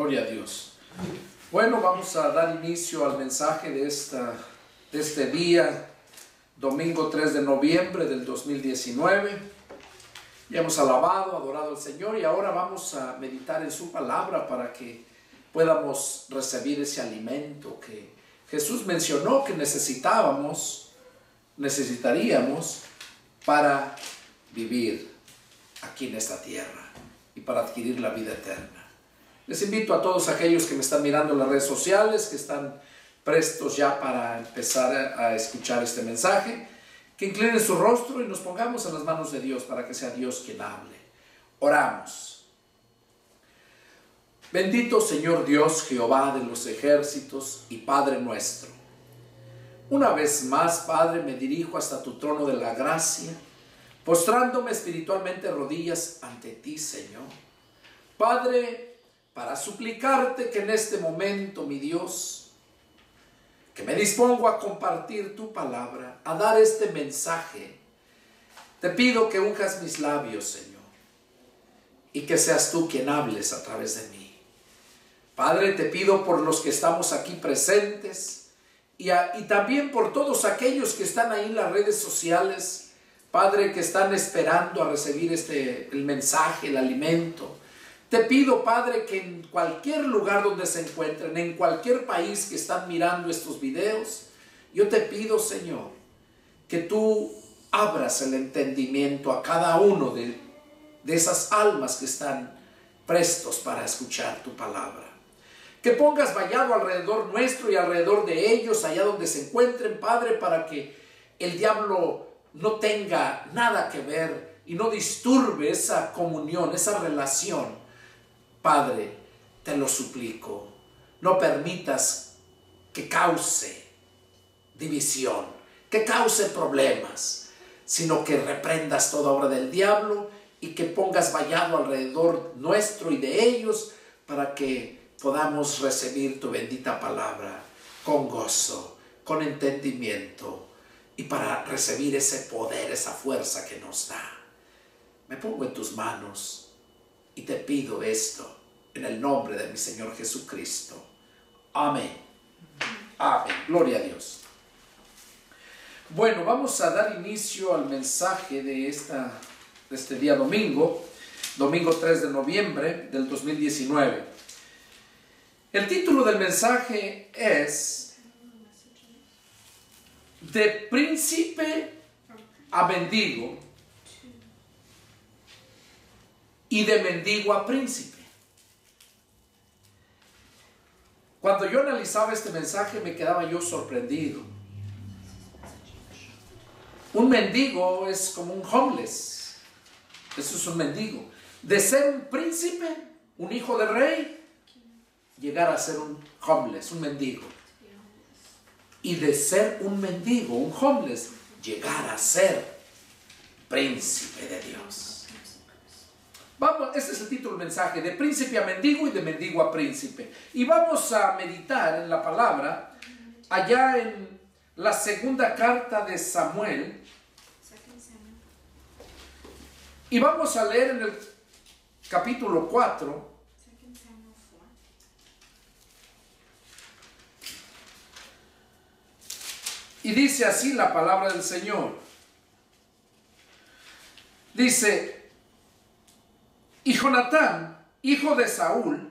Gloria a Dios. Bueno, vamos a dar inicio al mensaje de este día, domingo 3 de noviembre del 2019. Ya hemos alabado, adorado al Señor y ahora vamos a meditar en su palabra para que podamos recibir ese alimento que Jesús mencionó que necesitaríamos para vivir aquí en esta tierra y para adquirir la vida eterna. Les invito a todos aquellos que me están mirando en las redes sociales, que están prestos ya para empezar a escuchar este mensaje, que inclinen su rostro y nos pongamos en las manos de Dios para que sea Dios quien hable. Oramos. Bendito Señor Dios, Jehová de los ejércitos y Padre nuestro. Una vez más, Padre, me dirijo hasta tu trono de la gracia, postrándome espiritualmente de rodillas ante ti, Señor. Padre, para suplicarte que en este momento, mi Dios, que me dispongo a compartir tu palabra, a dar este mensaje, te pido que unjas mis labios, Señor, y que seas tú quien hables a través de mí. Padre, te pido por los que estamos aquí presentes y también por todos aquellos que están ahí en las redes sociales, Padre, que están esperando a recibir el mensaje, el alimento. Te pido, Padre, que en cualquier lugar donde se encuentren, en cualquier país que están mirando estos videos, yo te pido, Señor, que tú abras el entendimiento a cada uno de esas almas que están prestos para escuchar tu palabra. Que pongas vallado alrededor nuestro y alrededor de ellos, allá donde se encuentren, Padre, para que el diablo no tenga nada que ver y no disturbe esa comunión, esa relación. Padre, te lo suplico, no permitas que cause división, que cause problemas, sino que reprendas toda obra del diablo y que pongas vallado alrededor nuestro y de ellos para que podamos recibir tu bendita palabra con gozo, con entendimiento y para recibir ese poder, esa fuerza que nos da. Me pongo en tus manos y te pido esto en el nombre de mi Señor Jesucristo. Amén. Amén. Gloria a Dios. Bueno, vamos a dar inicio al mensaje de este día domingo 3 de noviembre del 2019. El título del mensaje es De príncipe a mendigo y de mendigo a príncipe. Cuando yo analizaba este mensaje me quedaba yo sorprendido. Un mendigo es como un homeless. Eso es un mendigo. De ser un príncipe, un hijo de rey, llegar a ser un homeless, un mendigo. Y de ser un mendigo, un homeless, llegar a ser príncipe de Dios. Vamos, este es el título del mensaje, de príncipe a mendigo y de mendigo a príncipe. Y vamos a meditar en la palabra allá en la segunda carta de Samuel. Y vamos a leer en el capítulo 4. Y dice así la palabra del Señor. Dice: Y Jonatán, hijo de Saúl,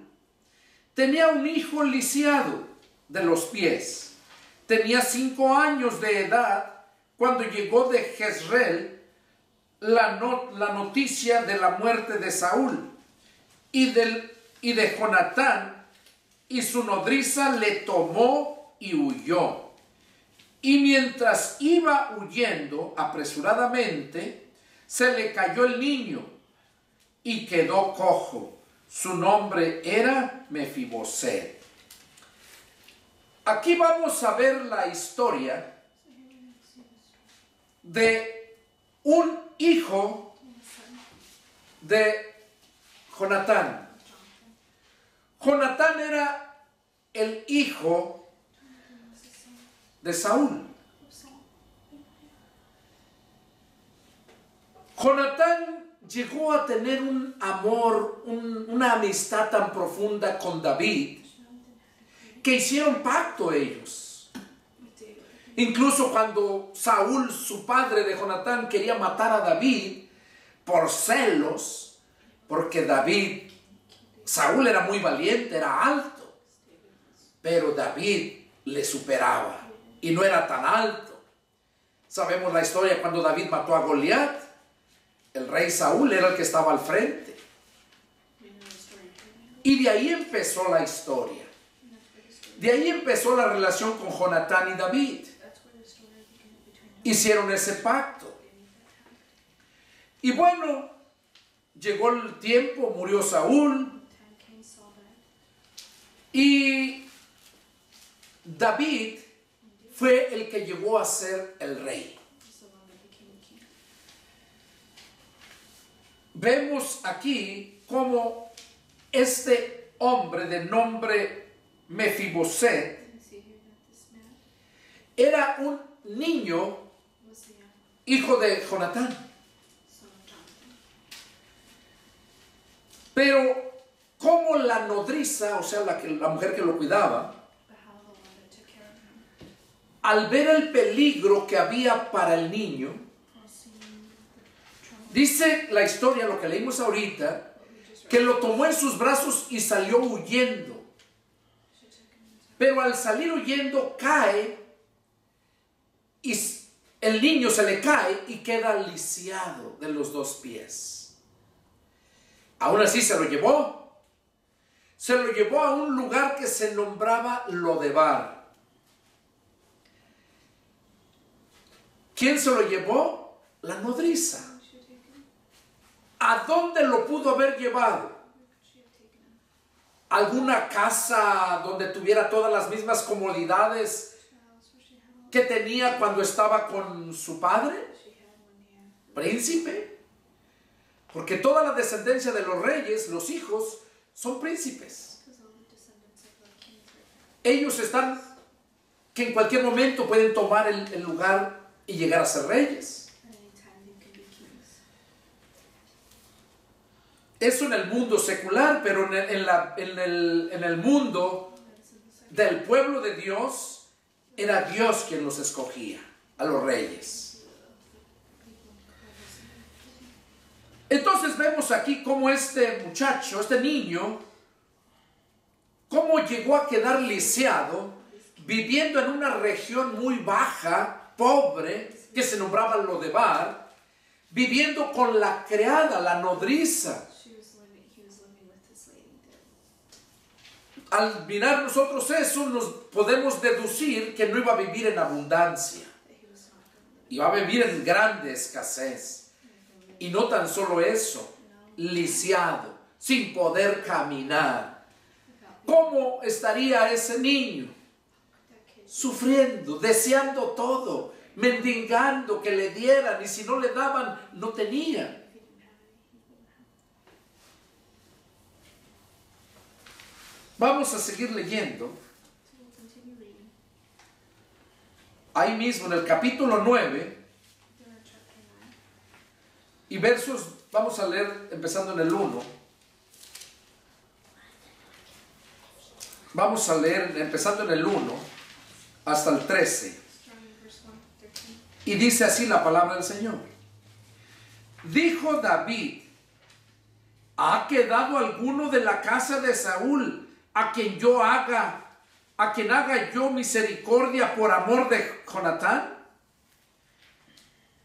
tenía un hijo lisiado de los pies. Tenía 5 años de edad cuando llegó de Jezreel la noticia de la muerte de Saúl y de Jonatán, y su nodriza le tomó y huyó. Y mientras iba huyendo apresuradamente, se le cayó el niño y quedó cojo. Su nombre era Mefiboset. Aquí vamos a ver la historia de un hijo de Jonatán. Jonatán era el hijo de Saúl. Jonatán llegó a tener un amor, un una amistad tan profunda con David que hicieron pacto ellos. Incluso cuando Saúl, su padre de Jonatán, quería matar a David por celos, porque Saúl era muy valiente, era alto, pero David le superaba y no era tan alto. Sabemos la historia cuando David mató a Goliat. El rey Saúl era el que estaba al frente. Y de ahí empezó la historia. De ahí empezó la relación con Jonatán y David. Hicieron ese pacto. Y bueno, llegó el tiempo, murió Saúl. Y David fue el que llegó a ser el rey. Vemos aquí cómo este hombre de nombre Mefiboset era un niño, hijo de Jonatán. Pero como la nodriza, o sea, la mujer que lo cuidaba, al ver el peligro que había para el niño, dice la historia, lo que leímos ahorita, que lo tomó en sus brazos y salió huyendo. Pero al salir huyendo cae y el niño se le cae y queda lisiado de los dos pies. Aún así se lo llevó. Se lo llevó a un lugar que se nombraba Lodebar. ¿Quién se lo llevó? La nodriza. ¿A dónde lo pudo haber llevado? ¿Alguna casa donde tuviera todas las mismas comodidades que tenía cuando estaba con su padre? ¿Príncipe? Porque toda la descendencia de los reyes, los hijos, son príncipes. Ellos están, que en cualquier momento pueden tomar el lugar y llegar a ser reyes. Eso en el mundo secular, pero en el mundo del pueblo de Dios, era Dios quien los escogía, a los reyes. Entonces vemos aquí cómo este muchacho, este niño, cómo llegó a quedar lisiado, viviendo en una región muy baja, pobre, que se nombraba Lodebar, viviendo con la criada, la nodriza. Al mirar nosotros eso, nos podemos deducir que no iba a vivir en abundancia. Iba a vivir en grande escasez. Y no tan solo eso, lisiado, sin poder caminar. ¿Cómo estaría ese niño? Sufriendo, deseando todo, mendigando que le dieran, y si no le daban, no tenía. Vamos a seguir leyendo. Ahí mismo en el capítulo 9 y versos, vamos a leer empezando en el 1. Vamos a leer empezando en el 1 hasta el 13. Y dice así la palabra del Señor. Dijo David: ¿ha quedado alguno de la casa de Saúl a quien haga yo misericordia por amor de Jonatán?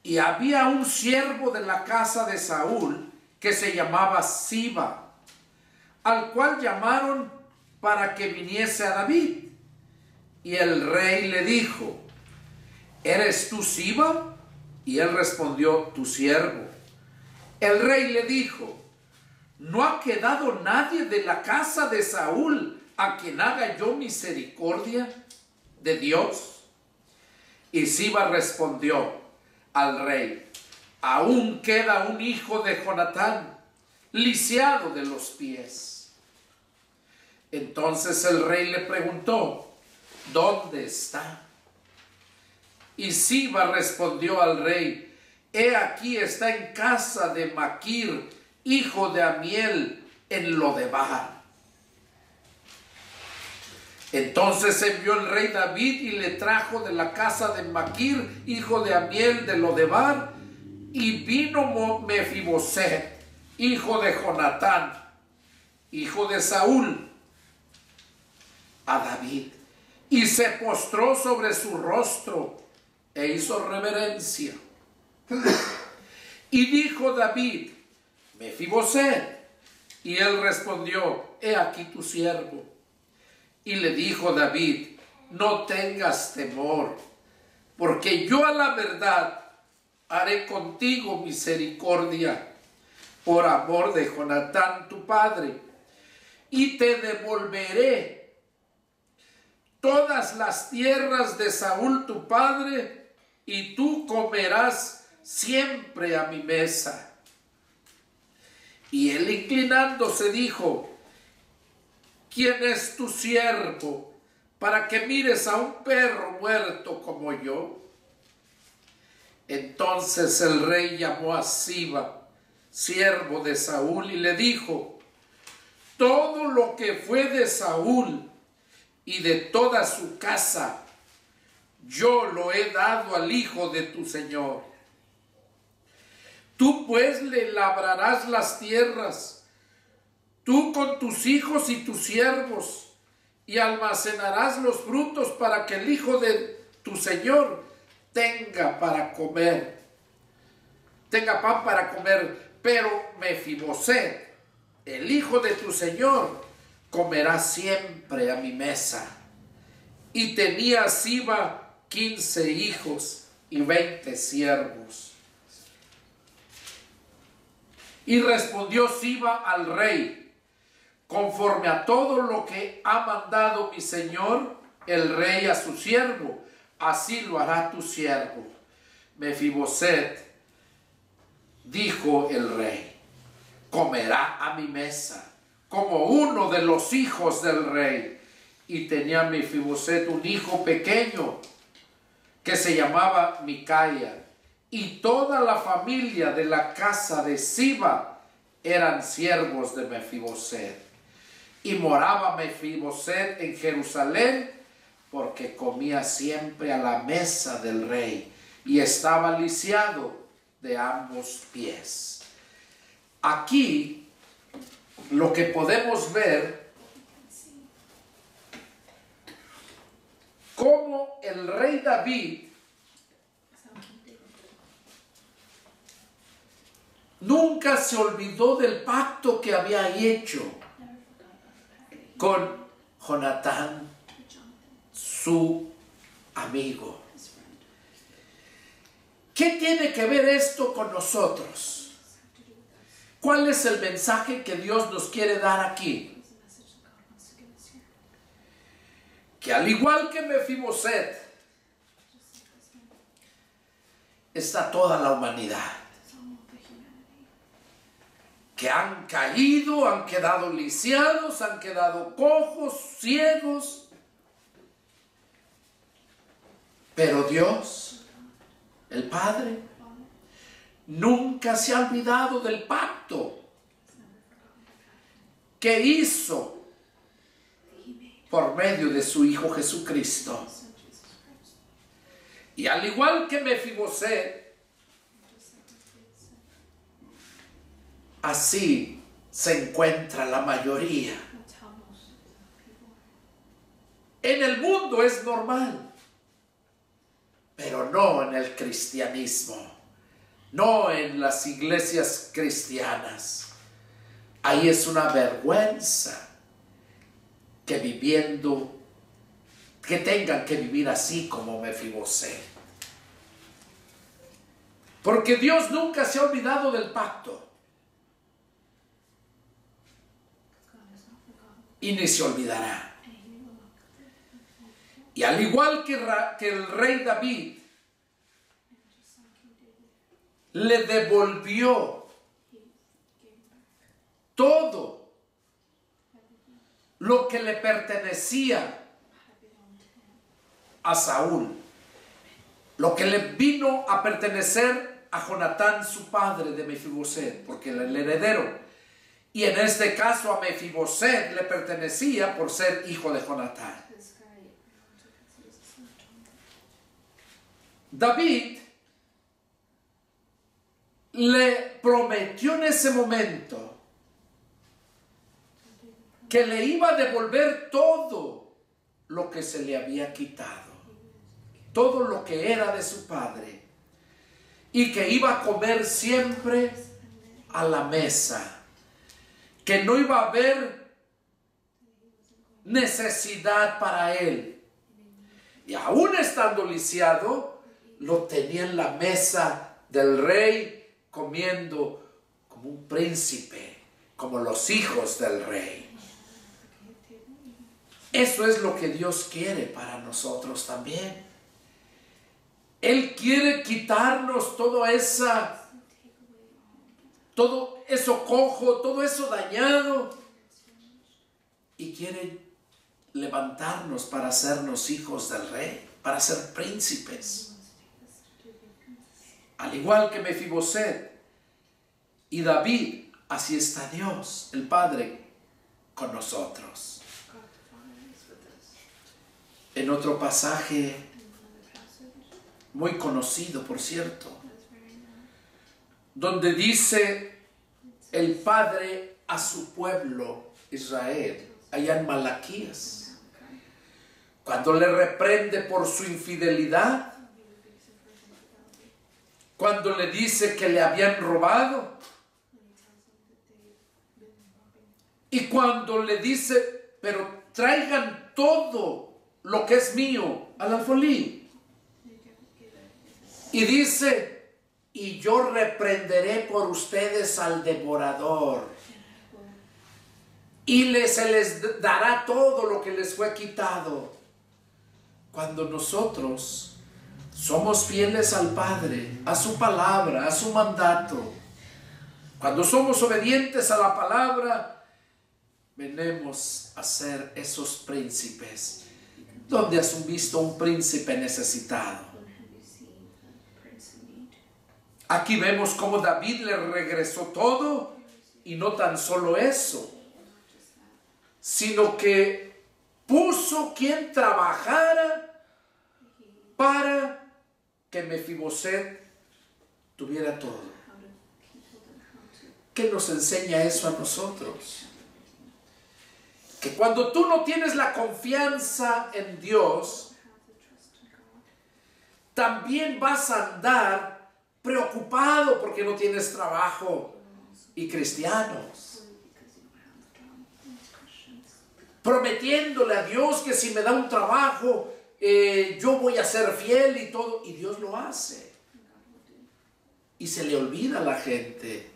Y había un siervo de la casa de Saúl que se llamaba Siba, al cual llamaron para que viniese a David. Y el rey le dijo: ¿eres tú Siba? Y él respondió: tu siervo. El rey le dijo: ¿no ha quedado nadie de la casa de Saúl a quien haga yo misericordia de Dios? Y Siba respondió al rey: aún queda un hijo de Jonatán, lisiado de los pies. Entonces el rey le preguntó: ¿dónde está? Y Siba respondió al rey: he aquí está en casa de Maquir, hijo de Amiel, en Lodebar. Entonces envió el rey David y le trajo de la casa de Maquir, hijo de Amiel de Lodebar, y vino Mefiboset, hijo de Jonatán, hijo de Saúl, a David, y se postró sobre su rostro e hizo reverencia. Y dijo David: Mefiboset. Y él respondió: he aquí tu siervo. Y le dijo David: no tengas temor, porque yo a la verdad haré contigo misericordia por amor de Jonatán tu padre, y te devolveré todas las tierras de Saúl tu padre, y tú comerás siempre a mi mesa. Y él, inclinándose, dijo: ¿quién es tu siervo para que mires a un perro muerto como yo? Entonces el rey llamó a Siba, siervo de Saúl, y le dijo: todo lo que fue de Saúl y de toda su casa, yo lo he dado al hijo de tu señor. Tú pues le labrarás las tierras, tú con tus hijos y tus siervos, y almacenarás los frutos para que el hijo de tu señor tenga para comer, tenga pan para comer. Pero Mefiboset, el hijo de tu señor, comerá siempre a mi mesa. Y tenía Siba 15 hijos y 20 siervos. Y respondió Siba al rey: conforme a todo lo que ha mandado mi señor el rey a su siervo, así lo hará tu siervo. Mefiboset, dijo el rey, comerá a mi mesa como uno de los hijos del rey. Y tenía Mefiboset un hijo pequeño que se llamaba Micaía, y toda la familia de la casa de Siba eran siervos de Mefiboset. Y moraba Mefiboset en Jerusalén, porque comía siempre a la mesa del rey y estaba lisiado de ambos pies. Aquí lo que podemos ver, cómo el rey David nunca se olvidó del pacto que había hecho con Jonatán, su amigo. ¿Qué tiene que ver esto con nosotros? ¿Cuál es el mensaje que Dios nos quiere dar aquí? Que al igual que Mefiboset, está toda la humanidad, que han caído, han quedado lisiados, han quedado cojos, ciegos. Pero Dios, el Padre, nunca se ha olvidado del pacto que hizo por medio de su Hijo Jesucristo. Y al igual que Mefiboset, así se encuentra la mayoría. En el mundo es normal, pero no en el cristianismo, no en las iglesias cristianas. Ahí es una vergüenza que tengan que vivir así como Mefiboset. Porque Dios nunca se ha olvidado del pacto. Y ni se olvidará. Y al igual que el rey David le devolvió todo lo que le pertenecía a Saúl, lo que le vino a pertenecer a Jonatán, su padre de Mefiboset, porque era el heredero. Y en este caso a Mefiboset le pertenecía por ser hijo de Jonatán. David le prometió en ese momento que le iba a devolver todo lo que se le había quitado, todo lo que era de su padre, y que iba a comer siempre a la mesa, que no iba a haber necesidad para él. Y aún estando lisiado, lo tenía en la mesa del rey, comiendo como un príncipe, como los hijos del rey. Eso es lo que Dios quiere para nosotros también. Él quiere quitarnos todo eso cojo, todo eso dañado, y quiere levantarnos para hacernos hijos del rey, para ser príncipes. Al igual que Mefiboset y David, así está Dios, el Padre, con nosotros. En otro pasaje muy conocido, por cierto, donde dice el Padre a su pueblo Israel, allá en Malaquías, cuando le reprende por su infidelidad, cuando le dice que le habían robado, y cuando le dice, pero traigan todo lo que es mío al alfolí, y dice, y yo reprenderé por ustedes al devorador, y se les dará todo lo que les fue quitado. Cuando nosotros somos fieles al Padre, a su palabra, a su mandato, cuando somos obedientes a la palabra, venimos a ser esos príncipes. ¿Dónde has visto un príncipe necesitado? Aquí vemos cómo David le regresó todo, y no tan solo eso, sino que puso quien trabajara para que Mefiboset tuviera todo. ¿Qué nos enseña eso a nosotros? Que cuando tú no tienes la confianza en Dios, también vas a andar preocupado porque no tienes trabajo y cristianos, prometiéndole a Dios que si me da un trabajo, yo voy a ser fiel y todo, y Dios lo hace. Y se le olvida a la gente.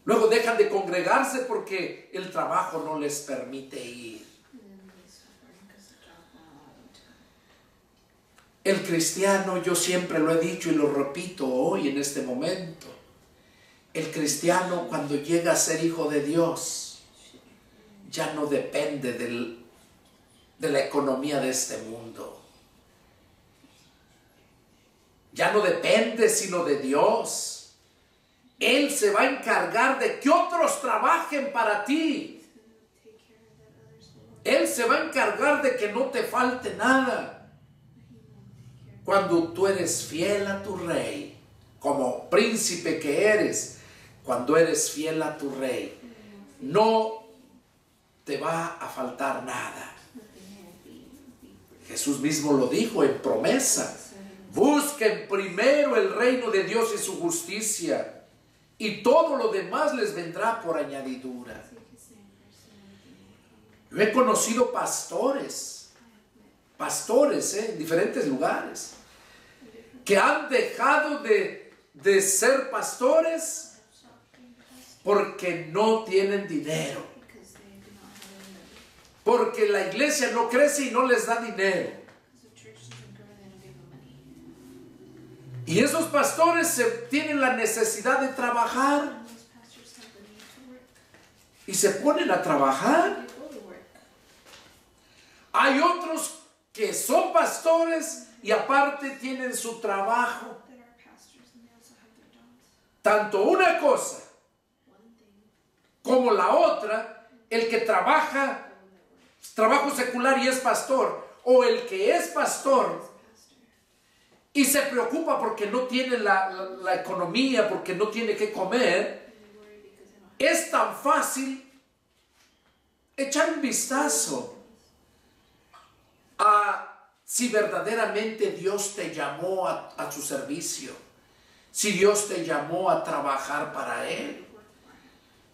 Luego dejan de congregarse porque el trabajo no les permite ir. El cristiano, yo siempre lo he dicho y lo repito hoy en este momento, el cristiano cuando llega a ser hijo de Dios, ya no depende de la economía de este mundo. Ya no depende sino de Dios. Él se va a encargar de que otros trabajen para ti. Él se va a encargar de que no te falte nada. Cuando tú eres fiel a tu rey, como príncipe que eres, cuando eres fiel a tu rey, no te va a faltar nada. Jesús mismo lo dijo en promesa: busquen primero el reino de Dios y su justicia, y todo lo demás les vendrá por añadidura. Yo he conocido pastores en diferentes lugares, que han dejado de ser pastores porque no tienen dinero, porque la iglesia no crece y no les da dinero. Y esos pastores tienen la necesidad de trabajar y se ponen a trabajar. Hay otros que son pastores y aparte tienen su trabajo. Tanto una cosa como la otra, el que trabaja trabajo secular y es pastor, o el que es pastor y se preocupa porque no tiene la economía, porque no tiene que comer. Es tan fácil echar un vistazo a si verdaderamente Dios te llamó a su servicio, si Dios te llamó a trabajar para Él,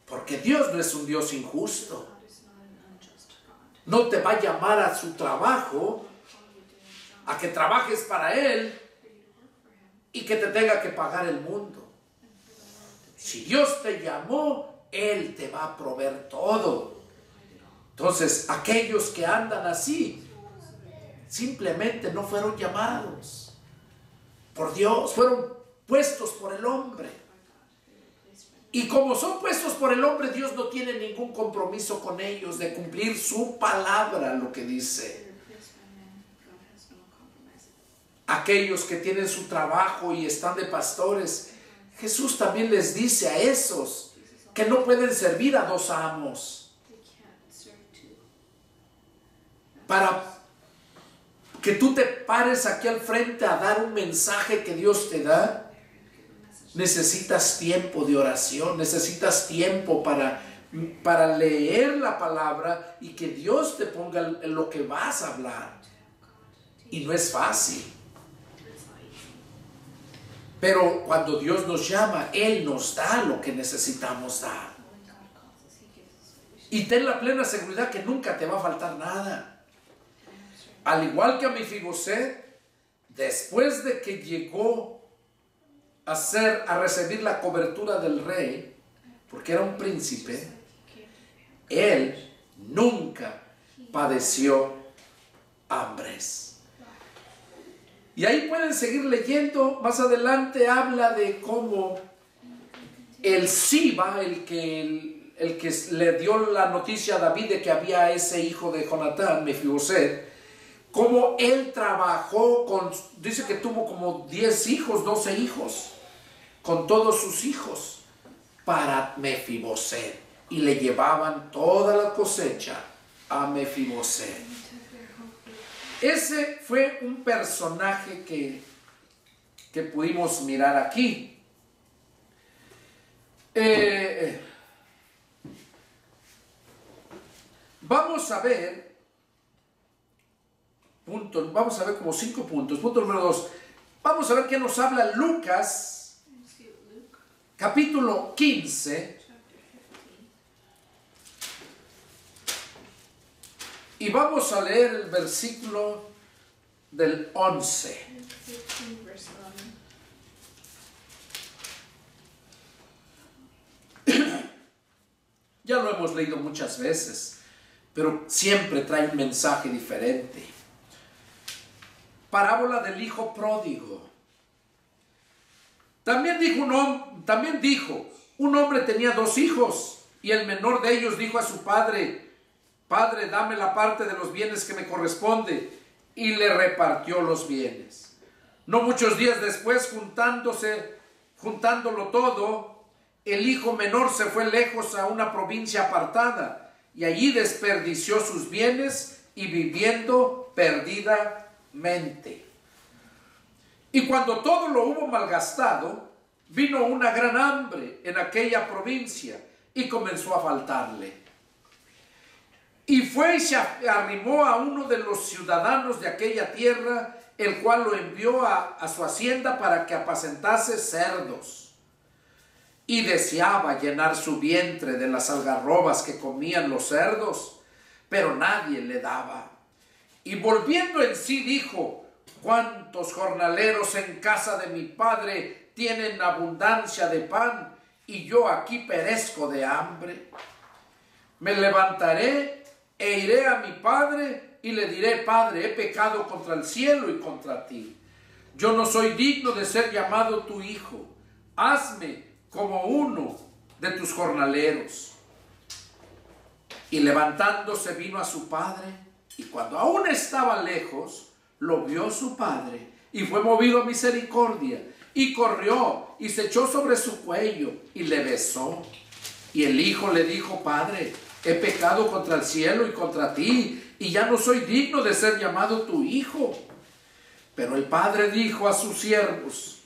porque Dios no es un Dios injusto. No te va a llamar a su trabajo, a que trabajes para Él y que te tenga que pagar el mundo. Si Dios te llamó, Él te va a proveer todo. Entonces, aquellos que andan así, simplemente no fueron llamados por Dios, fueron puestos por el hombre. Y como son puestos por el hombre, Dios no tiene ningún compromiso con ellos de cumplir su palabra, lo que dice. Aquellos que tienen su trabajo y están de pastores, Jesús también les dice a esos que no pueden servir a dos amos. Para que tú te pares aquí al frente a dar un mensaje que Dios te da, necesitas tiempo de oración, necesitas tiempo para leer la palabra y que Dios te ponga en lo que vas a hablar. Y no es fácil. Pero cuando Dios nos llama, Él nos da lo que necesitamos dar. Y ten la plena seguridad que nunca te va a faltar nada. Al igual que a Mefiboset, después de que llegó a recibir la cobertura del rey, porque era un príncipe, él nunca padeció hambres. Y ahí pueden seguir leyendo. Más adelante habla de cómo el Siba, el que le dio la noticia a David de que había ese hijo de Jonatán, Mefiboset, cómo él trabajó dice que tuvo como 10 hijos, 12 hijos, con todos sus hijos, para Mefiboset. Y le llevaban toda la cosecha a Mefiboset. Ese fue un personaje que pudimos mirar aquí. Vamos a ver como 5 puntos. Punto número 2. Vamos a ver qué nos habla Lucas, capítulo 15. Y vamos a leer el versículo del 11. Ya lo hemos leído muchas veces, pero siempre trae un mensaje diferente. Parábola del hijo pródigo. También dijo, un hombre tenía 2 hijos, y el menor de ellos dijo a su padre: Padre, dame la parte de los bienes que me corresponde, y le repartió los bienes. No muchos días después, juntándolo todo, el hijo menor se fue lejos a una provincia apartada, y allí desperdició sus bienes y viviendo perdidamente. Y cuando todo lo hubo malgastado, vino una gran hambre en aquella provincia y comenzó a faltarle. Y fue y se arrimó a uno de los ciudadanos de aquella tierra, el cual lo envió a su hacienda para que apacentase cerdos. Y deseaba llenar su vientre de las algarrobas que comían los cerdos, pero nadie le daba. Y volviendo en sí dijo: ¿Cuántos jornaleros en casa de mi padre tienen abundancia de pan, y yo aquí perezco de hambre? Me levantaré e iré a mi padre y le diré: Padre, he pecado contra el cielo y contra ti. Yo no soy digno de ser llamado tu hijo. Hazme como uno de tus jornaleros. Y levantándose vino a su padre, y cuando aún estaba lejos, lo vio su padre, y fue movido a misericordia, y corrió, y se echó sobre su cuello, y le besó. Y el hijo le dijo: Padre, he pecado contra el cielo y contra ti, y ya no soy digno de ser llamado tu hijo. Pero el padre dijo a sus siervos: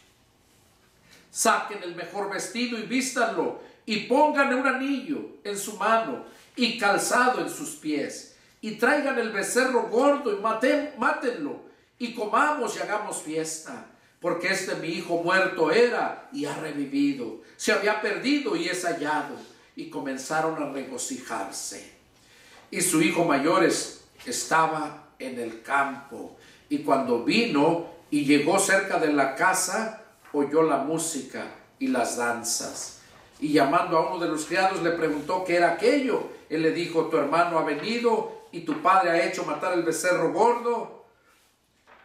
saquen el mejor vestido y vístanlo, y pónganle un anillo en su mano y calzado en sus pies, y traigan el becerro gordo y mátenlo, y comamos y hagamos fiesta, porque mi hijo muerto era y ha revivido, se había perdido y es hallado. Y comenzaron a regocijarse. Y su hijo mayor estaba en el campo, y cuando vino y llegó cerca de la casa, oyó la música y las danzas. Y llamando a uno de los criados le preguntó qué era aquello. Él le dijo: tu hermano ha venido y tu padre ha hecho matar el becerro gordo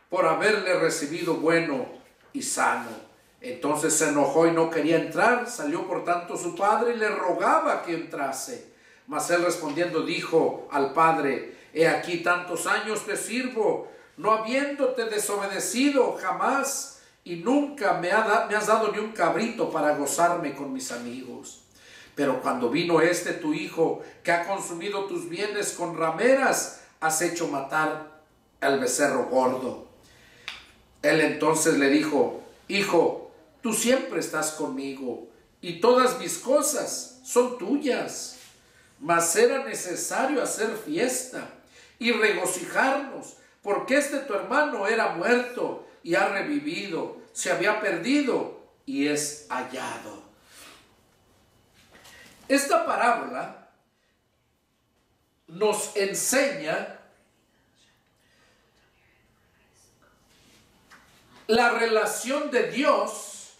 por haberle recibido bueno y sano. Entonces se enojó y no quería entrar. Salió por tanto su padre y le rogaba que entrase. Mas él respondiendo dijo al padre: he aquí tantos años te sirvo, no habiéndote desobedecido jamás, y nunca me has dado ni un cabrito para gozarme con mis amigos. Pero cuando vino tu hijo, que ha consumido tus bienes con rameras, has hecho matar al becerro gordo. Él entonces le dijo: hijo, tú siempre estás conmigo, y todas mis cosas son tuyas. Mas era necesario hacer fiesta y regocijarnos, porque tu hermano era muerto y ha revivido, se había perdido y es hallado. Esta parábola nos enseña la relación de Dios,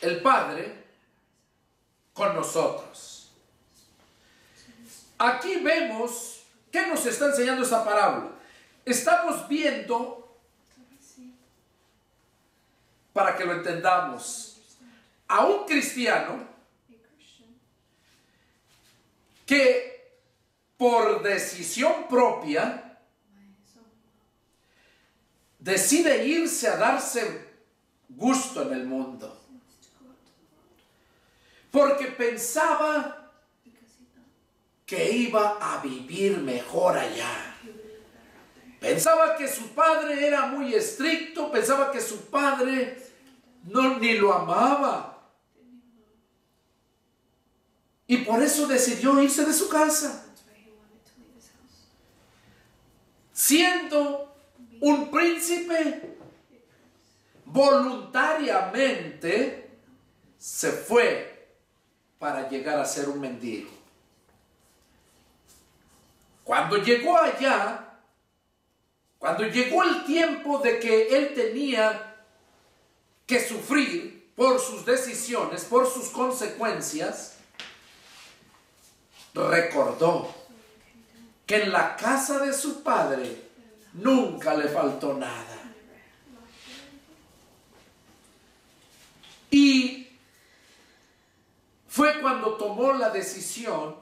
el Padre, con nosotros. Aquí vemos, ¿qué nos está enseñando esta parábola? Estamos viendo, para que lo entendamos, a un cristiano que por decisión propia decide irse a darse gusto en el mundo, porque pensaba que iba a vivir mejor allá. Pensaba que su padre era muy estricto, pensaba que su padre ni lo amaba. Y por eso decidió irse de su casa. Siendo un príncipe, voluntariamente se fue para llegar a ser un mendigo. Cuando llegó allá, cuando llegó el tiempo de que él tenía que sufrir por sus decisiones, por sus consecuencias, recordó que en la casa de su padre nunca le faltó nada. Y fue cuando tomó la decisión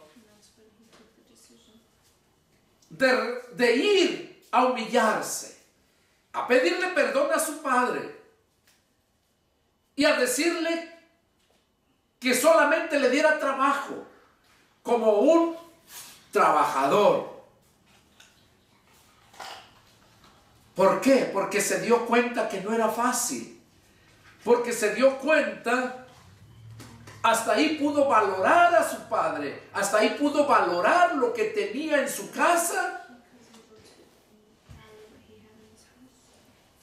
de ir a humillarse, a pedirle perdón a su padre y a decirle que solamente le diera trabajo como un trabajador. ¿Por qué? Porque se dio cuenta que no era fácil. Porque se dio cuenta, hasta ahí pudo valorar a su padre, hasta ahí pudo valorar lo que tenía en su casa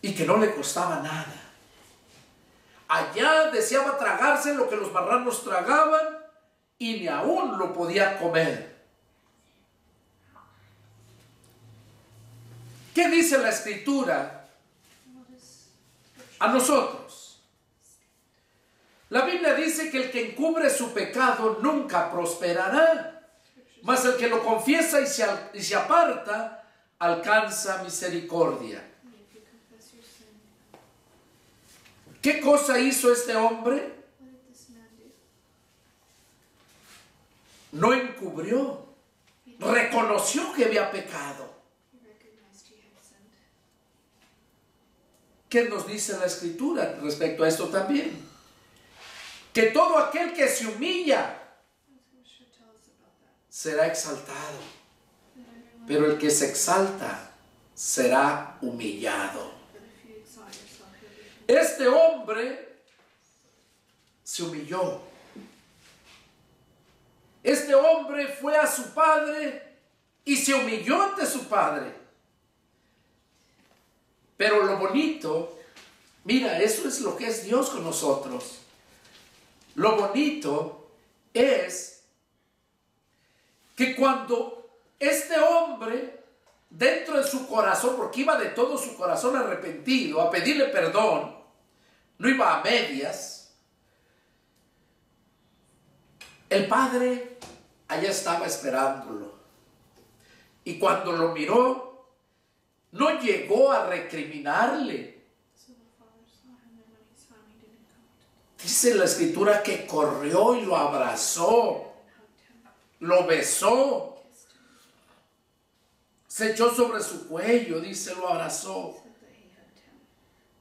y que no le costaba nada. Allá deseaba tragarse lo que los marranos tragaban y ni aún lo podía comer. ¿Qué dice la Escritura a nosotros? La Biblia dice que el que encubre su pecado nunca prosperará, mas el que lo confiesa y se aparta alcanza misericordia. ¿Qué cosa hizo este hombre? No encubrió, reconoció que había pecado. ¿Qué nos dice la Escritura respecto a esto también? Que todo aquel que se humilla será exaltado, pero el que se exalta será humillado. Este hombre se humilló. Este hombre fue a su padre y se humilló ante su padre. Pero lo bonito, mira, eso es lo que es Dios con nosotros. Lo bonito es que cuando este hombre, dentro de su corazón, porque iba de todo su corazón arrepentido a pedirle perdón, no iba a medias, el padre allá estaba esperándolo. Y cuando lo miró, no llegó a recriminarle. Dice la escritura que corrió y lo abrazó, lo besó, se echó sobre su cuello, dice, lo abrazó.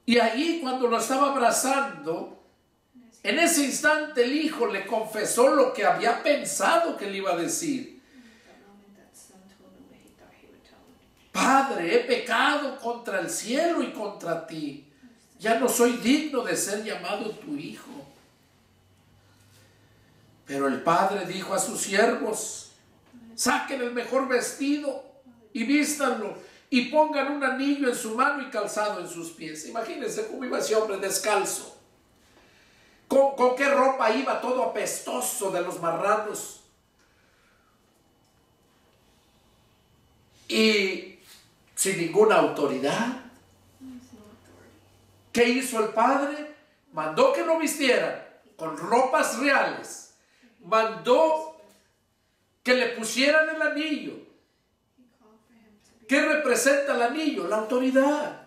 Y allí cuando lo estaba abrazando, en ese instante el hijo le confesó lo que había pensado que le iba a decir. Padre, he pecado contra el cielo y contra ti. Ya no soy digno de ser llamado tu hijo. Pero el padre dijo a sus siervos, saquen el mejor vestido y vístanlo y pongan un anillo en su mano y calzado en sus pies. Imagínense cómo iba ese hombre descalzo. ¿Con qué ropa iba? Todo apestoso de los marranos. Y sin ninguna autoridad. ¿Qué hizo el padre? Mandó que lo vistieran con ropas reales. Mandó que le pusieran el anillo. ¿Qué representa el anillo? La autoridad.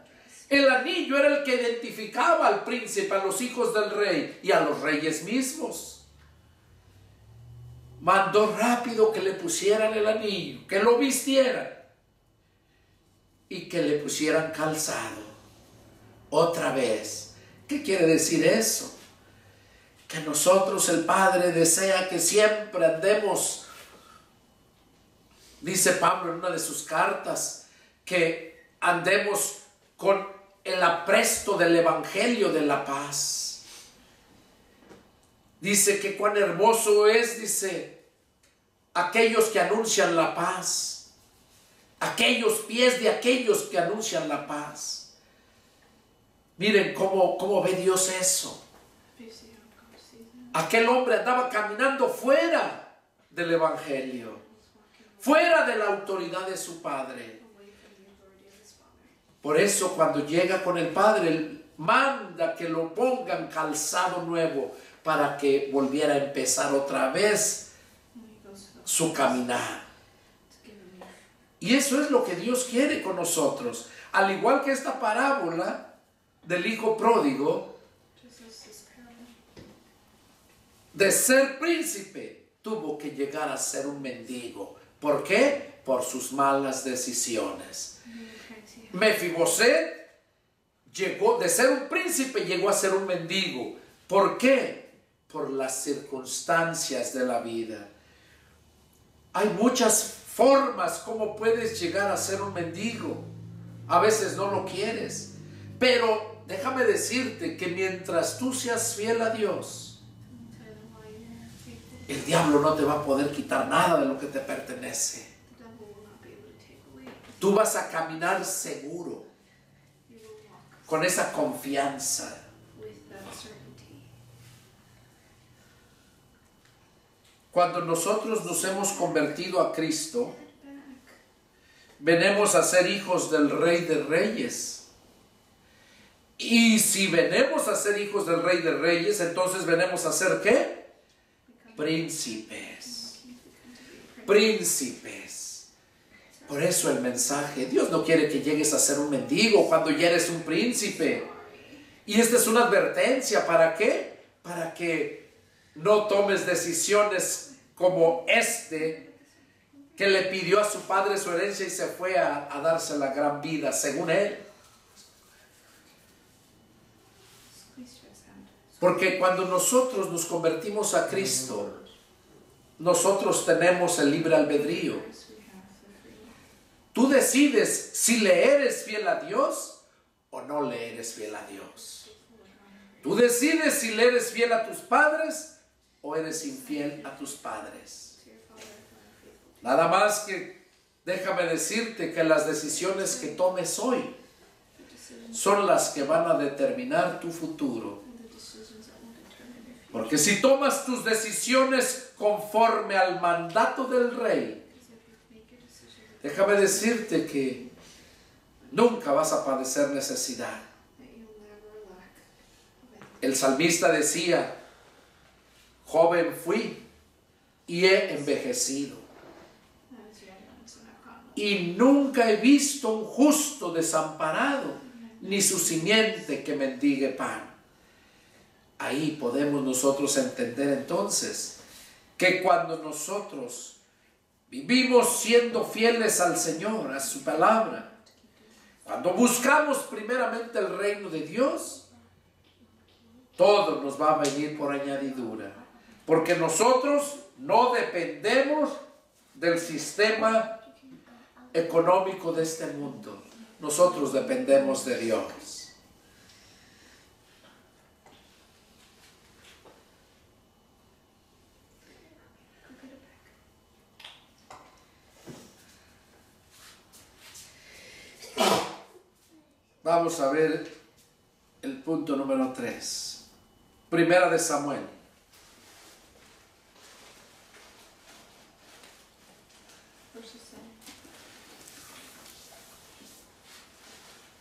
El anillo era el que identificaba al príncipe, a los hijos del rey y a los reyes mismos. Mandó rápido que le pusieran el anillo, que lo vistieran y que le pusieran calzado. Otra vez, ¿qué quiere decir eso? Que nosotros, el Padre desea que siempre andemos, dice Pablo en una de sus cartas, que andemos con el apresto del Evangelio de la paz. Dice que cuán hermoso es, dice, aquellos que anuncian la paz, aquellos pies de aquellos que anuncian la paz. Miren cómo ve Dios eso. Aquel hombre andaba caminando fuera del Evangelio, fuera de la autoridad de su padre. Por eso cuando llega con el padre, él manda que lo pongan calzado nuevo para que volviera a empezar otra vez su caminar. Y eso es lo que Dios quiere con nosotros. Al igual que esta parábola del hijo pródigo, de ser príncipe, tuvo que llegar a ser un mendigo. ¿Por qué? Por sus malas decisiones. Mefiboset llegó de ser un príncipe, llegó a ser un mendigo. ¿Por qué? Por las circunstancias de la vida. Hay muchas formas como puedes llegar a ser un mendigo. A veces no lo quieres, pero déjame decirte que mientras tú seas fiel a Dios, el diablo no te va a poder quitar nada de lo que te pertenece. Tú vas a caminar seguro, con esa confianza. Cuando nosotros nos hemos convertido a Cristo, venimos a ser hijos del Rey de Reyes. Y si venimos a ser hijos del Rey de Reyes, entonces venimos a ser ¿qué? Príncipes. Príncipes. Por eso el mensaje, Dios no quiere que llegues a ser un mendigo cuando ya eres un príncipe. Y esta es una advertencia, ¿para qué? Para que no tomes decisiones como que le pidió a su padre su herencia y se fue a darse la gran vida, según él. Porque cuando nosotros nos convertimos a Cristo, nosotros tenemos el libre albedrío. Tú decides si le eres fiel a Dios o no le eres fiel a Dios. Tú decides si le eres fiel a tus padres o eres infiel a tus padres. Nada más que déjame decirte que las decisiones que tomes hoy son las que van a determinar tu futuro. Porque si tomas tus decisiones conforme al mandato del Rey, déjame decirte que nunca vas a padecer necesidad. El salmista decía, joven fui y he envejecido, y nunca he visto un justo desamparado, ni su simiente que mendigue pan. Ahí podemos nosotros entender entonces que cuando nosotros vivimos siendo fieles al Señor, a su palabra, cuando buscamos primeramente el reino de Dios, todo nos va a venir por añadidura, porque nosotros no dependemos del sistema económico de este mundo. Nosotros dependemos de Dios. Vamos a ver el punto número 3. Primera de Samuel.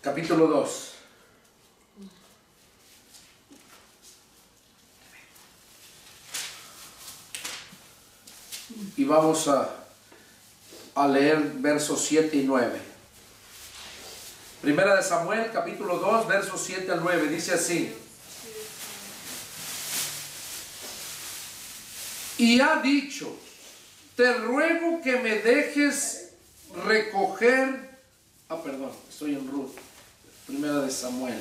Capítulo 2. Y vamos a leer versos 7 y 9. Primera de Samuel, capítulo 2, versos 7 al 9. Dice así. Y ha dicho, te ruego que me dejes recoger... perdón, estoy en Ruth. Primera de Samuel.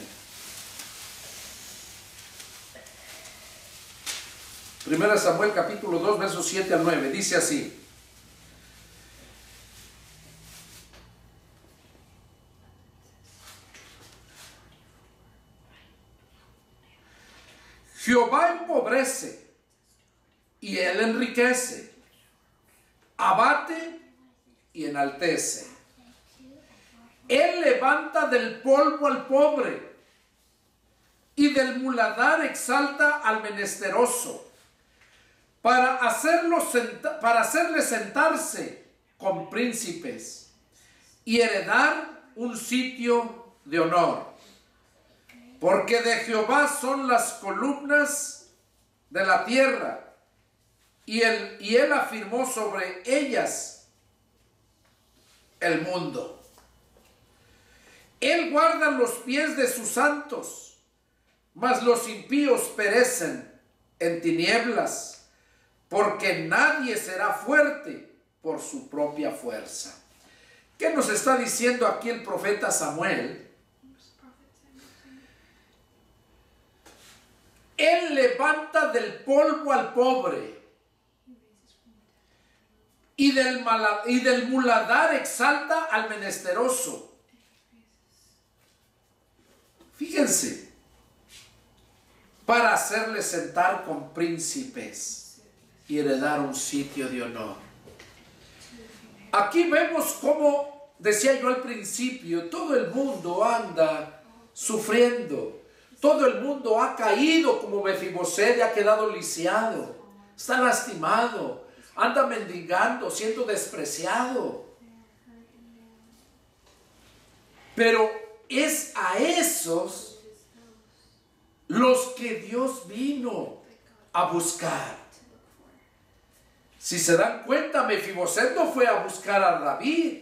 Primera de Samuel, capítulo 2, versos 7 al 9. Dice así. Jehová empobrece y él enriquece, abate y enaltece. Él levanta del polvo al pobre y del muladar exalta al menesteroso, para hacerle sentarse con príncipes y heredar un sitio de honor. Porque de Jehová son las columnas de la tierra, y él afirmó sobre ellas el mundo. Él guarda los pies de sus santos, mas los impíos perecen en tinieblas, porque nadie será fuerte por su propia fuerza. ¿Qué nos está diciendo aquí el profeta Samuel? Él levanta del polvo al pobre y del muladar exalta al menesteroso. Fíjense, para hacerle sentar con príncipes y heredar un sitio de honor. Aquí vemos cómo, decía yo al principio, todo el mundo anda sufriendo. Todo el mundo ha caído como Mefiboseth, ha quedado lisiado, está lastimado, anda mendigando, siendo despreciado. Pero es a esos los que Dios vino a buscar. Si se dan cuenta, Mefiboseth no fue a buscar a David,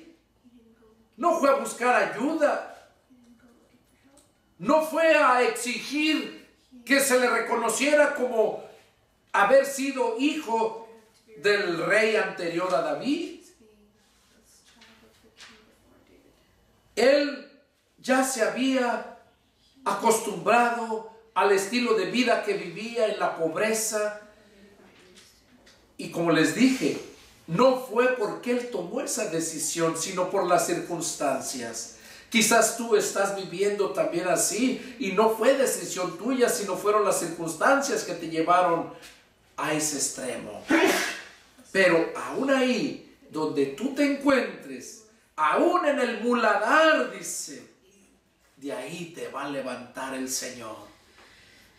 no fue a buscar ayuda. No fue a exigir que se le reconociera como haber sido hijo del rey anterior a David. Él ya se había acostumbrado al estilo de vida que vivía en la pobreza. Y como les dije, no fue porque él tomó esa decisión, sino por las circunstancias. Quizás tú estás viviendo también así y no fue decisión tuya, sino fueron las circunstancias que te llevaron a ese extremo. Pero aún ahí, donde tú te encuentres, aún en el muladar, dice, de ahí te va a levantar el Señor.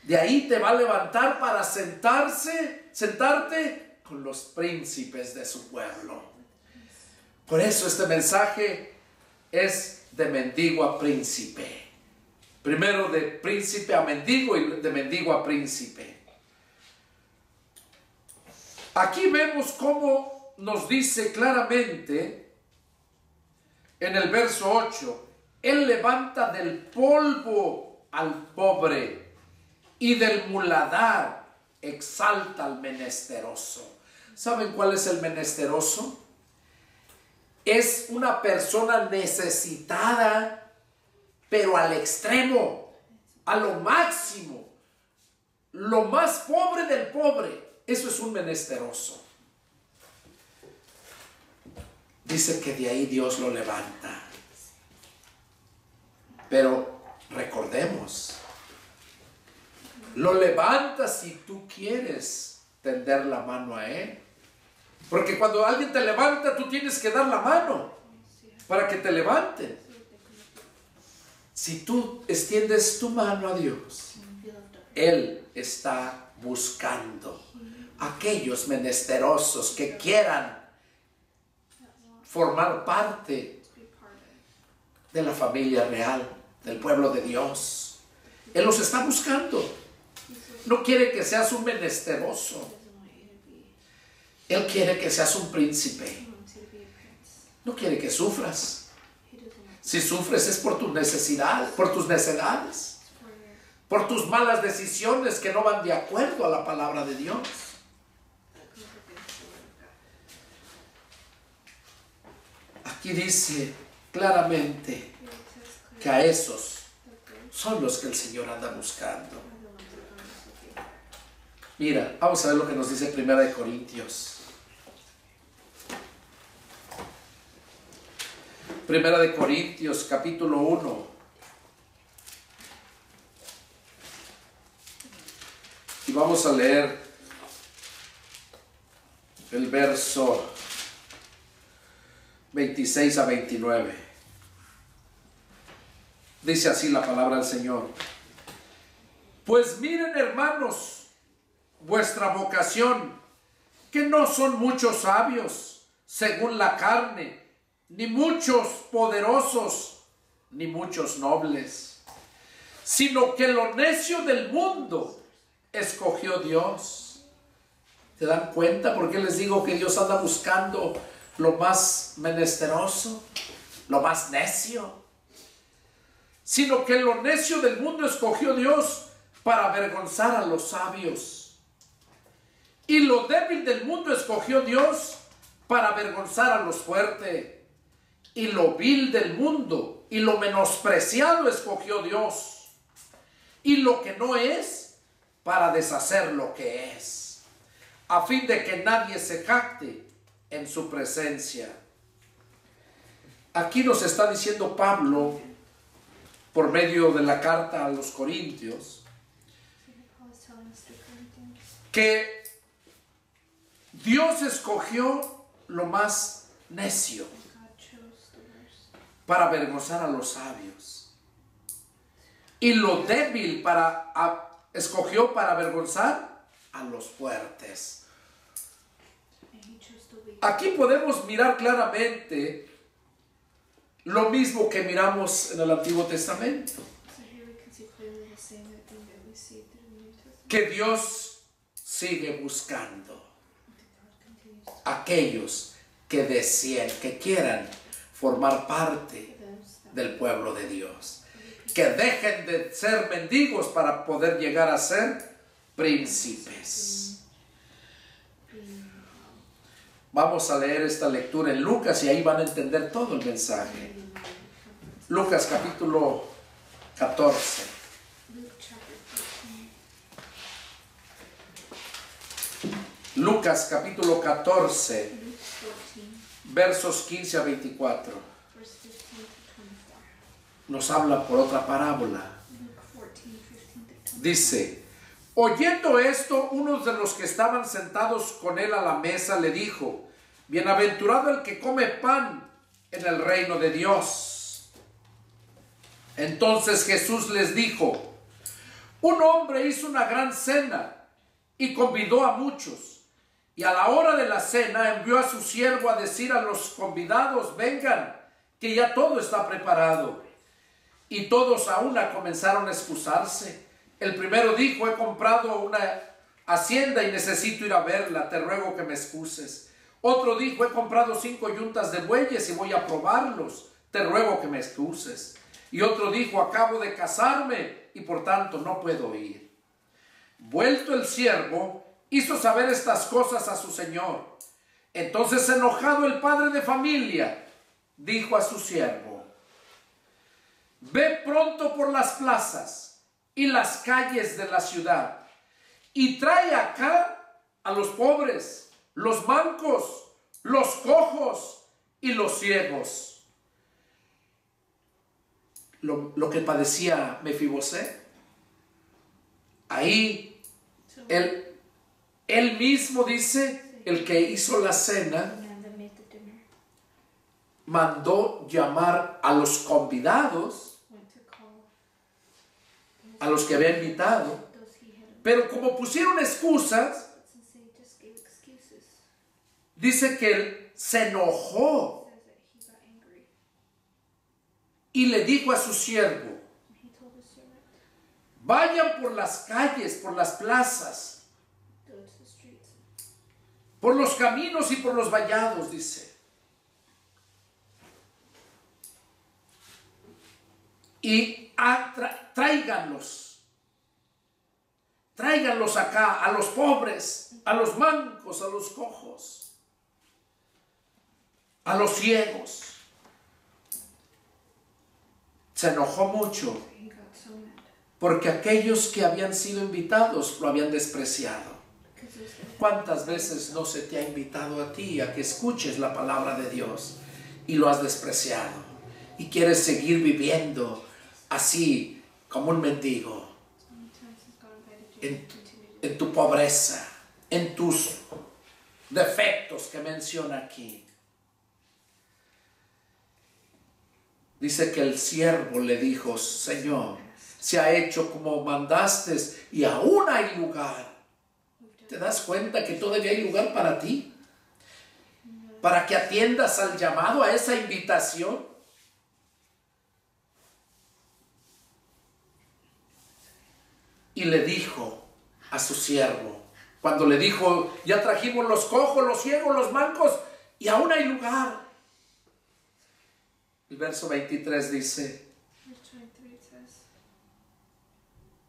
De ahí te va a levantar para sentarte con los príncipes de su pueblo. Por eso este mensaje es de mendigo a príncipe. Primero de príncipe a mendigo y de mendigo a príncipe. Aquí vemos cómo nos dice claramente en el verso 8, Él levanta del polvo al pobre y del muladar exalta al menesteroso. ¿Saben cuál es el menesteroso? Es una persona necesitada, pero al extremo, a lo máximo, lo más pobre del pobre. Eso es un menesteroso. Dice que de ahí Dios lo levanta. Pero recordemos, lo levanta si tú quieres tender la mano a Él. Porque cuando alguien te levanta, tú tienes que dar la mano para que te levanten. Si tú extiendes tu mano a Dios, Él está buscando aquellos menesterosos que quieran formar parte de la familia real, del pueblo de Dios. Él los está buscando. No quiere que seas un menesteroso. Él quiere que seas un príncipe. No quiere que sufras. Si sufres es por tus necesidades, por tus malas decisiones que no van de acuerdo a la palabra de Dios. Aquí dice claramente que a esos son los que el Señor anda buscando. Mira, vamos a ver lo que nos dice 1 Corintios. 1 Corintios capítulo 1. Y vamos a leer el verso 26 a 29. Dice así la palabra del Señor. Pues miren, hermanos, vuestra vocación, que no son muchos sabios según la carne, ni muchos poderosos, ni muchos nobles, sino que lo necio del mundo escogió Dios. ¿Se dan cuenta por qué les digo que Dios anda buscando lo más menesteroso, lo más necio? Sino que lo necio del mundo escogió Dios para avergonzar a los sabios. Y lo débil del mundo escogió Dios para avergonzar a los fuertes. Y lo vil del mundo y lo menospreciado escogió Dios. Y lo que no es, para deshacer lo que es, a fin de que nadie se jacte en su presencia. Aquí nos está diciendo Pablo, por medio de la carta a los Corintios, que Dios escogió lo más necio para avergonzar a los sabios, y lo débil escogió para avergonzar a los fuertes. Aquí podemos mirar claramente lo mismo que miramos en el Antiguo Testamento, que Dios sigue buscando aquellos que deseen, que quieran formar parte del pueblo de Dios, que dejen de ser mendigos para poder llegar a ser príncipes. Vamos a leer esta lectura en Lucas y ahí van a entender todo el mensaje. Lucas capítulo 14. Lucas capítulo 14, Luke 14, versos 15 a 24. verse 15 to 24. Nos habla por otra parábola. Luke 14, 15 to 24. Dice, oyendo esto, uno de los que estaban sentados con él a la mesa le dijo, bienaventurado el que come pan en el reino de Dios. Entonces Jesús les dijo, un hombre hizo una gran cena y convidó a muchos. Y a la hora de la cena envió a su siervo a decir a los convidados, vengan, que ya todo está preparado. Y todos a una comenzaron a excusarse. El primero dijo, he comprado una hacienda y necesito ir a verla, te ruego que me excuses. Otro dijo, he comprado 5 yuntas de bueyes y voy a probarlos, te ruego que me excuses. Y otro dijo, acabo de casarme y por tanto no puedo ir. Vuelto el siervo, hizo saber estas cosas a su señor. Entonces, enojado el padre de familia, dijo a su siervo, ve pronto por las plazas y las calles de la ciudad y trae acá a los pobres, los mancos, los cojos y los ciegos. Lo que padecía Mefibosé, ahí él mismo dice, el que hizo la cena, The man that made the dinner mandó llamar a los convidados, went to call a los que había invitado, those he had, pero como pusieron excusas, but since they just gave excuses, dice que él se enojó says that he got angry. y le dijo a su siervo, And he told his servant, vayan por las calles, por las plazas, go to the streets, por los caminos y por los vallados, dice. Y tráiganlos acá, a los pobres, a los mancos, a los cojos, a los ciegos. Se enojó mucho he got so mad porque aquellos que habían sido invitados lo habían despreciado. because those that ¿Cuántas veces no se te ha invitado a ti a que escuches la palabra de Dios y lo has despreciado y quieres seguir viviendo así como un mendigo many times has God invited you en, to continue to en tu pobreza, en tus defectos que menciona aquí? Dice que el siervo le dijo, Señor, se ha hecho como mandaste y aún hay lugar. ¿Te das cuenta que todavía hay lugar para ti? Para que atiendas al llamado, a esa invitación. Y le dijo a su siervo, cuando le dijo, ya trajimos los cojos, los ciegos, los mancos, y aún hay lugar. El verso 23 dice, verse 23 says,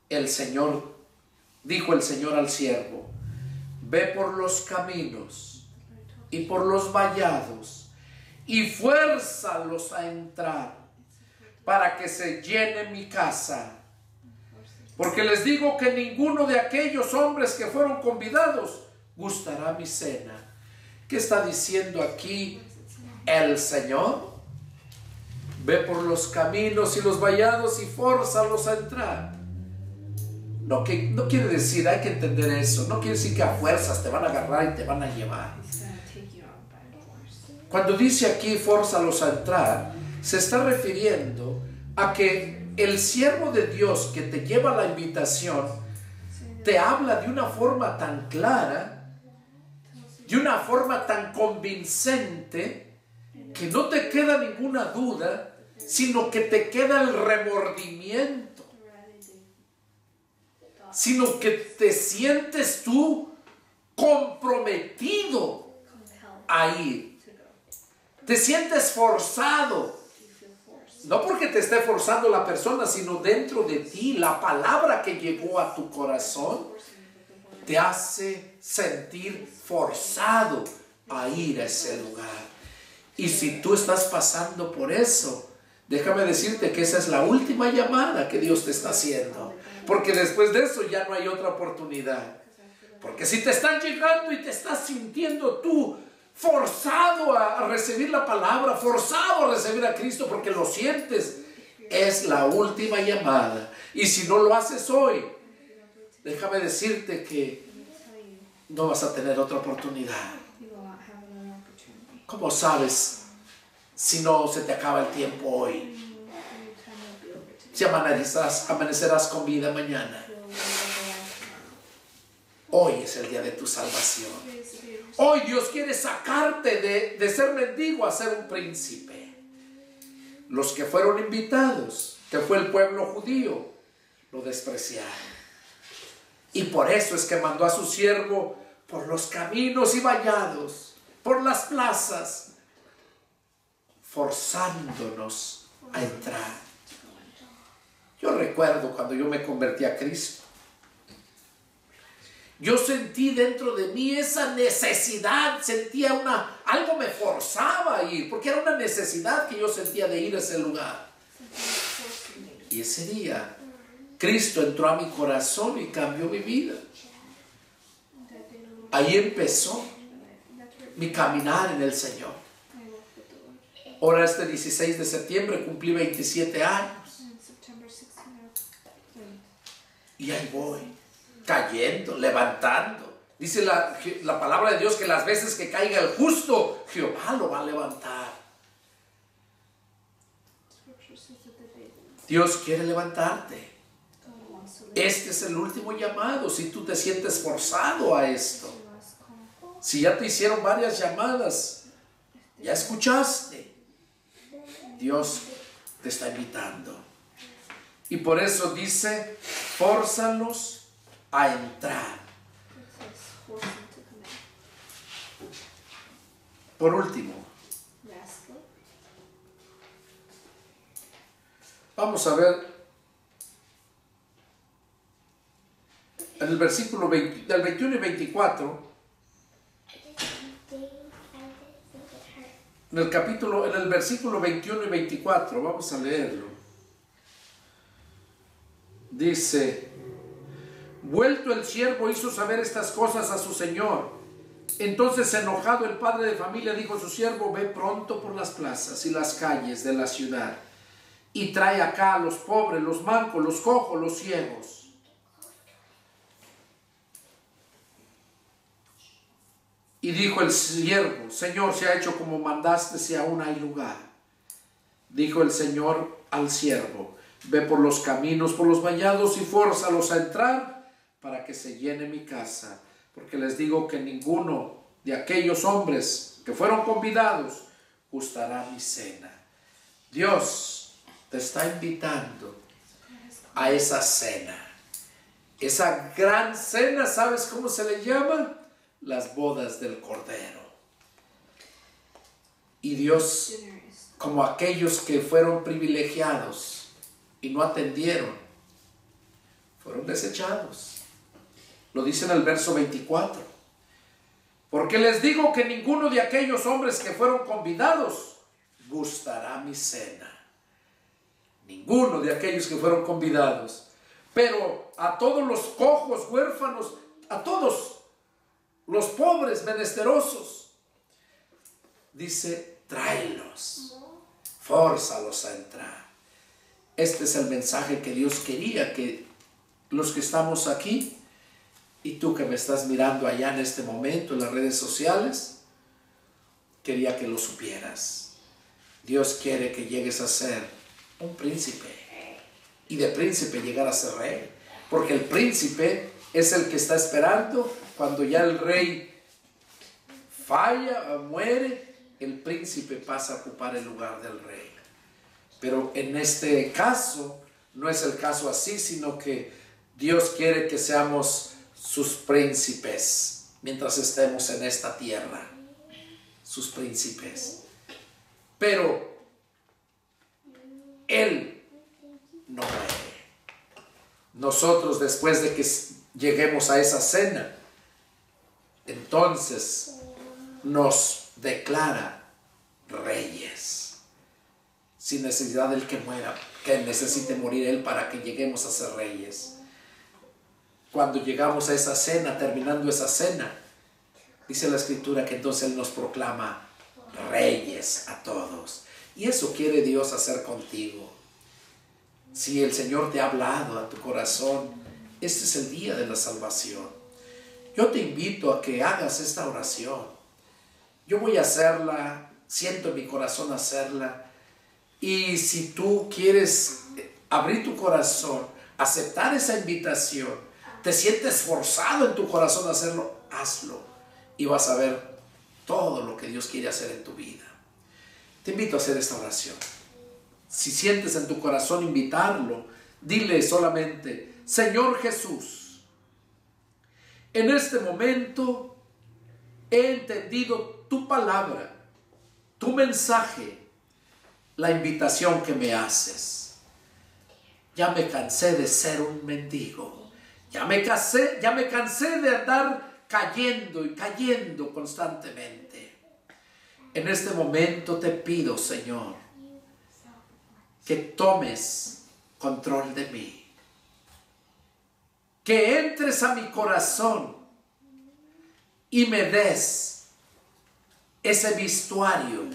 el Señor, dijo el Señor al siervo, ve por los caminos the Lord told y por los vallados y fuérzalos a entrar para que se llene mi casa. Porque les digo que ninguno de aquellos hombres que fueron convidados gustará mi cena. ¿Qué está diciendo aquí el Señor? Ve por los caminos y los vallados y fórzalos a entrar. No quiere decir, hay que entender eso. No quiere decir que a fuerzas te van a agarrar y te van a llevar. He's going to take you out by force. Cuando dice aquí fórzalos a entrar, se está refiriendo a que el siervo de Dios que te lleva la invitación te habla de una forma tan clara, de una forma tan convincente, que no te queda ninguna duda, sino que te queda el remordimiento, sino que te sientes tú comprometido a ir. Te sientes forzado. No porque te esté forzando la persona, sino dentro de ti, la palabra que llegó a tu corazón te hace sentir forzado a ir a ese lugar. Y si tú estás pasando por eso, déjame decirte que esa es la última llamada que Dios te está haciendo. Porque después de eso ya no hay otra oportunidad. Porque si te están llegando y te estás sintiendo tú forzado a recibir la palabra, forzado a recibir a Cristo porque lo sientes, es la última llamada. Y si no lo haces hoy, déjame decirte que no vas a tener otra oportunidad. ¿Cómo sabes si no se te acaba el tiempo hoy? Si amanecerás con vida mañana. Hoy es el día de tu salvación. Hoy Dios quiere sacarte de ser mendigo a ser un príncipe. Los que fueron invitados, que fue el pueblo judío, lo despreciaron. Y por eso es que mandó a su siervo por los caminos y vallados, por las plazas, forzándonos a entrar. Yo recuerdo cuando yo me convertí a Cristo. Yo sentí dentro de mí esa necesidad, sentía algo me forzaba a ir, porque era una necesidad que yo sentía de ir a ese lugar. Y ese día, Cristo entró a mi corazón y cambió mi vida. Ahí empezó mi caminar en el Señor. Ahora este 16 de septiembre cumplí 27 años. Y ahí voy, cayendo, levantando. Dice la palabra de Dios que las veces que caiga el justo, Jehová lo va a levantar. Dios quiere levantarte. Este es el último llamado. Si tú te sientes forzado a esto, si ya te hicieron varias llamadas, ya escuchaste, Dios te está invitando. Y por eso dice, fórzalos a entrar. Por último, vamos a ver en el versículo del 21 y 24, en el versículo 21 y 24, vamos a leerlo. Dice, vuelto el siervo hizo saber estas cosas a su señor. Entonces, enojado, el padre de familia dijo a su siervo, ve pronto por las plazas y las calles de la ciudad y trae acá a los pobres, los mancos, los cojos, los ciegos. Y dijo el siervo, Señor, se ha hecho como mandaste, si aún hay lugar. Dijo el Señor al siervo, ve por los caminos, por los vallados y fórzalos a entrar para que se llene mi casa. Porque les digo que ninguno de aquellos hombres que fueron convidados gustará mi cena. Dios te está invitando a esa cena. Esa gran cena, ¿sabes cómo se le llama? Las bodas del Cordero. Y Dios, como aquellos que fueron privilegiados y no atendieron, fueron desechados. Lo dice en el verso 24. Porque les digo que ninguno de aquellos hombres que fueron convidados gustará mi cena. Ninguno de aquellos que fueron convidados. Pero a todos los cojos, huérfanos, a todos los pobres, menesterosos, dice, tráelos, fórzalos a entrar. Este es el mensaje que Dios quería que los que estamos aquí y tú que me estás mirando allá en este momento en las redes sociales, quería que lo supieras. Dios quiere que llegues a ser un príncipe y de príncipe llegar a ser rey, porque el príncipe es el que está esperando cuando ya el rey falla, muere, el príncipe pasa a ocupar el lugar del rey. Pero en este caso no es el caso así, sino que Dios quiere que seamos sus príncipes mientras estemos en esta tierra, sus príncipes. Pero Él no muere. Nosotros, después de que lleguemos a esa cena, entonces nos declara reyes, sin necesidad del que muera, que necesite morir Él para que lleguemos a ser reyes. cuando llegamos a esa cena, terminando esa cena, dice la Escritura que entonces Él nos proclama reyes a todos. Y eso quiere Dios hacer contigo. Si el Señor te ha hablado a tu corazón, este es el día de la salvación. Yo te invito a que hagas esta oración. Yo voy a hacerla, siento en mi corazón hacerla. Y si tú quieres abrir tu corazón, aceptar esa invitación, te sientes forzado en tu corazón a hacerlo, hazlo. Y vas a ver todo lo que Dios quiere hacer en tu vida. Te invito a hacer esta oración. Si sientes en tu corazón invitarlo, dile solamente: Señor Jesús, en este momento he entendido tu palabra, tu mensaje, la invitación que me haces. Ya me cansé de ser un mendigo. Ya me cansé de andar cayendo y cayendo constantemente. En este momento te pido, Señor, que tomes control de mí. Que entres a mi corazón y me des ese vestuario.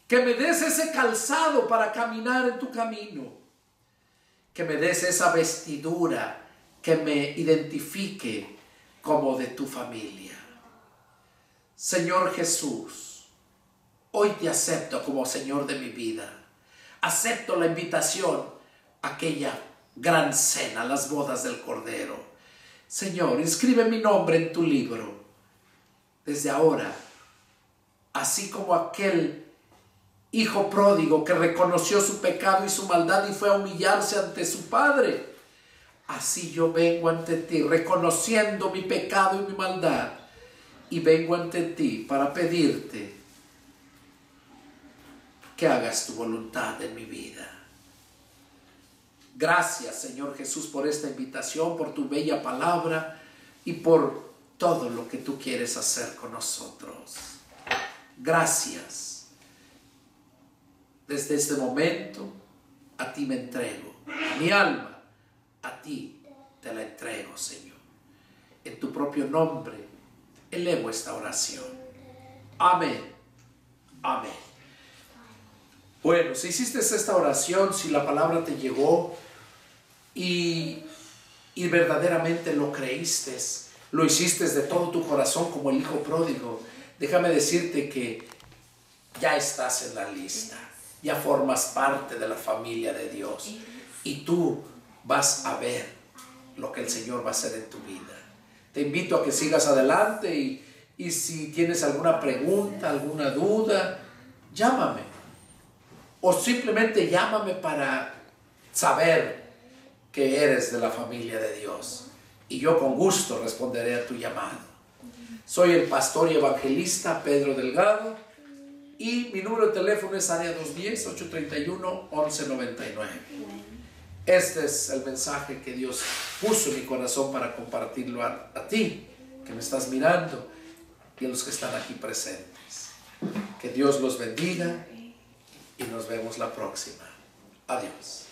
Que me des ese calzado para caminar en tu camino. Que me des esa vestidura que me identifique como de tu familia. Señor Jesús, hoy te acepto como Señor de mi vida. Acepto la invitación a aquella gran cena, las bodas del Cordero. Señor, inscribe mi nombre en tu libro. Desde ahora, así como aquel hijo pródigo que reconoció su pecado y su maldad y fue a humillarse ante su padre, así yo vengo ante ti, reconociendo mi pecado y mi maldad, y vengo ante ti para pedirte que hagas tu voluntad en mi vida. Gracias, Señor Jesús, por esta invitación, por tu bella palabra y por todo lo que tú quieres hacer con nosotros. Gracias. Desde este momento a ti me entrego. Mi alma a ti te la entrego, Señor. En tu propio nombre elevo esta oración. Amén. Amén. Bueno, si hiciste esta oración, si la palabra te llegó y verdaderamente lo creíste, lo hiciste de todo tu corazón como el hijo pródigo, déjame decirte que ya estás en la lista, ya formas parte de la familia de Dios y tú vas a ver lo que el Señor va a hacer en tu vida. Te invito a que sigas adelante y si tienes alguna pregunta, alguna duda, llámame. O simplemente llámame para saber que eres de la familia de Dios. Y yo con gusto responderé a tu llamado. Soy el pastor y evangelista Pedro Delgado. Y mi número de teléfono es área 210-831-1199. Este es el mensaje que Dios puso en mi corazón para compartirlo a ti, que me estás mirando, y a los que están aquí presentes. Que Dios los bendiga y nos vemos la próxima. Adiós.